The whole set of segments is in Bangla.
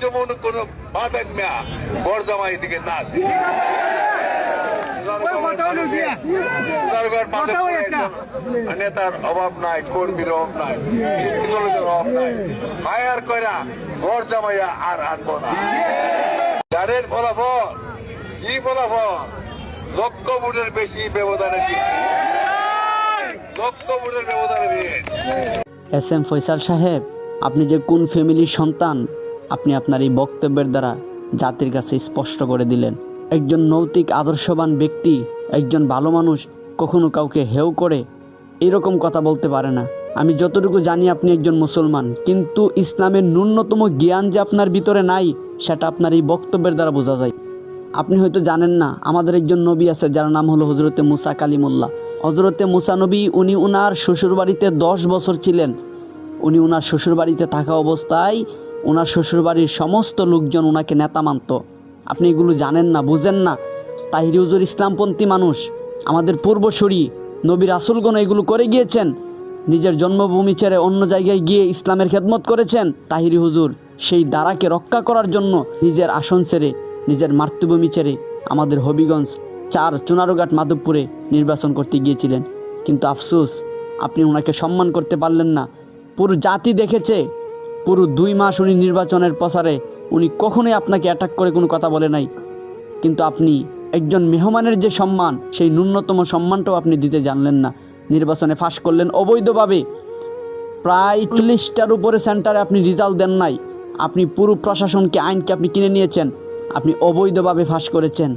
যেমন কোনো পাবেন না বরজামাই দিকে না নেতার অভাব নাই, কর্মীর অভাব নাই, অভাব নাই, ফায়ার করা ঘর জামাইয়া আর আনবো না। জানেন ফলাফল কি? ফলাফল লক্ষ ভোটের বেশি ব্যবধানে, লক্ষ ভোটের ব্যবধানে। এস এম ফয়সাল সাহেব, আপনি যে কোন ফ্যামিলির সন্তান আপনি আপনার এই বক্তব্যের দ্বারা জাতির কাছে স্পষ্ট করে দিলেন। একজন নৈতিক আদর্শবান ব্যক্তি, একজন ভালো মানুষ কখনো কাউকে হেয় করে এরকম কথা বলতে পারে না। আমি যতটুকু জানি আপনি একজন মুসলমান, কিন্তু ইসলামের ন্যূনতম জ্ঞান যে আপনার ভিতরে নাই সেটা আপনার এই বক্তব্যের দ্বারা বোঝা যায়। আপনি হয়তো জানেন না, আমাদের একজন নবী আছে যার নাম হলো হজরতে মুসা কালিমুল্লাহ। হজরতে মুসা নবী উনি ওনার শ্বশুরবাড়িতে 10 বছর ছিলেন। উনি ওনার শ্বশুরবাড়িতে থাকা অবস্থায় ওনার শ্বশুরবাড়ির সমস্ত লোকজন ওনাকে নেতা মানত। আপনি এগুলো জানেন না, বুঝেন না। তাহিরি হুজুর ইসলামপন্থী মানুষ, আমাদের পূর্বসূরি নবী রাসূলগণ এগুলো করে গিয়েছেন। নিজের জন্মভূমি ছেড়ে অন্য জায়গায় গিয়ে ইসলামের খেদমত করেছেন। তাহিরি হুজুর সেই দ্বারাকে রক্ষা করার জন্য নিজের আসন ছেড়ে, নিজের মাতৃভূমি ছেড়ে আমাদের হবিগঞ্জ 4 চুনারুঘাট মাধবপুরে নির্বাচন করতে গিয়েছিলেন। কিন্তু আফসোস, আপনি ওনাকে সম্মান করতে পারলেন না। পুরো জাতি দেখেছে, পুরো 2 মাস উনি নির্বাচনের প্রচারে উনি কখনোই আপনাকে অ্যাটাক করে কোনো কথা বলে নাই। কিন্তু আপনি একজন মেহমানের যে সম্মান, সেই ন্যূনতম সম্মানটাও আপনি দিতে জানলেন না। নির্বাচনে ফাঁস করলেন অবৈধভাবে। প্রায় 40টার উপরে সেন্টারে আপনি রেজাল্ট দেন নাই। আপনি পুরো প্রশাসনকে, আইনকে আপনি কিনে নিয়েছেন। আপনি অবৈধভাবে ফাঁস করেছেন,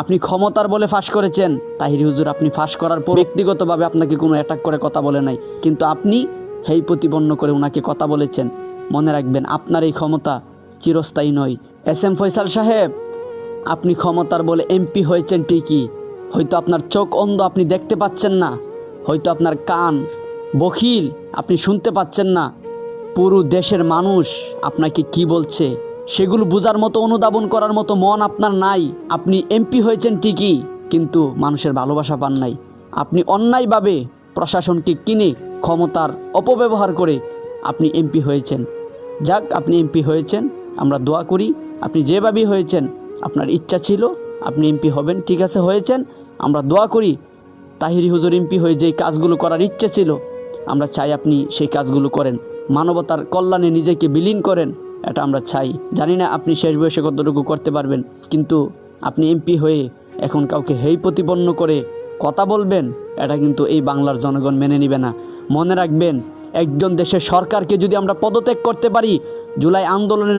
আপনি ক্ষমতার বলে ফাঁস করেছেন। তাহিরি হুজুর, আপনি ফাঁস করার পর ব্যক্তিগতভাবে আপনাকে কোনো অ্যাটাক করে কথা বলে নাই, কিন্তু আপনি হেয় প্রতিপন্ন করে ওনাকে কথা বলেছেন। মনে রাখবেন, আপনার এই ক্ষমতা চিরস্থায়ী নয়। এস এম ফয়সাল সাহেব, আপনি ক্ষমতার বলে এমপি হয়েছেন ঠিকই, হয়তো আপনার চোখ অন্ধ, আপনি দেখতে পাচ্ছেন না। হয়তো আপনার কান বখিল, আপনি শুনতে পাচ্ছেন না। পুরো দেশের মানুষ আপনাকে কি বলছে সেগুলো বোঝার মতো, অনুধাবন করার মতো মন আপনার নাই। আপনি এমপি হয়েছেন ঠিকই, কিন্তু মানুষের ভালোবাসা পান নাই। আপনি অন্যায়ভাবে প্রশাসনকে কিনে ক্ষমতার অপব্যবহার করে আপনি এমপি হয়েছেন। যাক, আপনি এমপি হয়েছেন, আমরা দোয়া করি। আপনি যেভাবেই হয়েছেন, আপনার ইচ্ছা ছিল আপনি এমপি হবেন, ঠিক আছে, হয়েছেন। আমরা দোয়া করি তাহিরি হুজুর এমপি হয়ে যেই কাজগুলো করার ইচ্ছে ছিল, আমরা চাই আপনি সেই কাজগুলো করেন, মানবতার কল্যাণে নিজেকে বিলীন করেন, এটা আমরা চাই। জানি না আপনি শেষ বয়সে কতটুকু করতে পারবেন, কিন্তু আপনি এমপি হয়ে এখন কাউকে হেয় প্রতিপন্ন করে কথা বলবেন, এটা কিন্তু এই বাংলার জনগণ মেনে নেবে না। মনে রাখবেন, একজন দেশের সরকারকে যদি আমরা পদত্যাগ করতে পারি, জুলাই আন্দোলনের